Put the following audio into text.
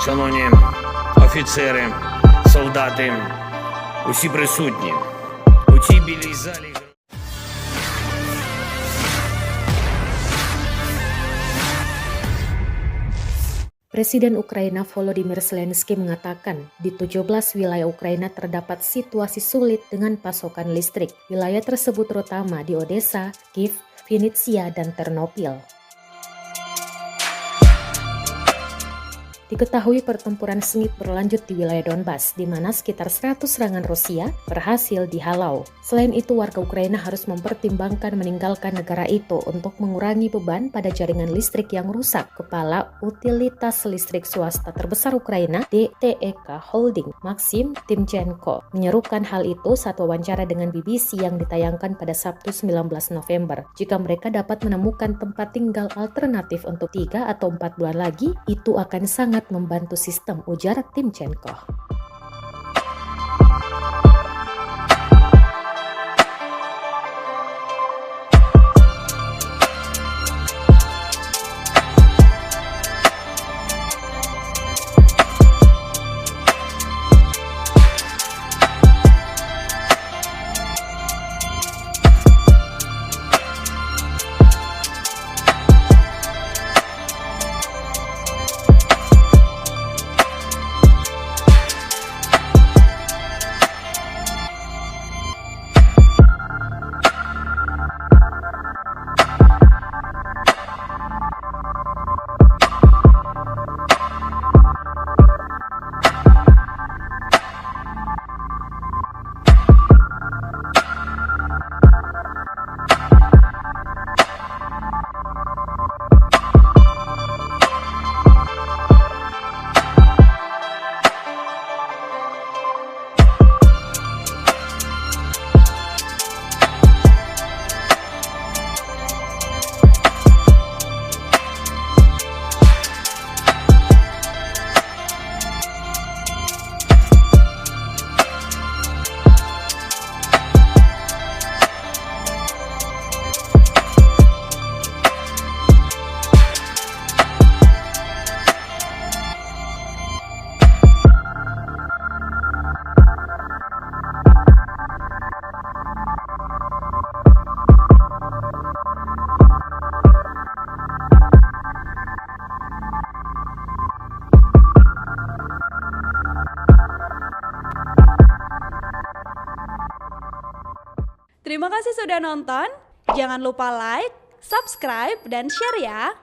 Шановні офіцери, солдати, усі присутні у цій білій залі. Presiden Ukraina Volodymyr Zelensky mengatakan di 17 wilayah Ukraina terdapat situasi sulit dengan pasokan listrik. Wilayah tersebut terutama di Odessa, Kiev, Vinnytsia, dan Ternopil. Diketahui pertempuran sengit berlanjut di wilayah Donbas, di mana sekitar 100 serangan Rusia berhasil dihalau. Selain itu, warga Ukraina harus mempertimbangkan meninggalkan negara itu untuk mengurangi beban pada jaringan listrik yang rusak. Kepala Utilitas Listrik Swasta terbesar Ukraina, DTEK Holding, Maxim Timchenko, menyerukan hal itu saat wawancara dengan BBC yang ditayangkan pada Sabtu 19 November. Jika mereka dapat menemukan tempat tinggal alternatif untuk 3 atau 4 bulan lagi, itu akan sangat membantu sistem, ujar Timchenko. Terima kasih sudah nonton. Jangan lupa like, subscribe, dan share ya.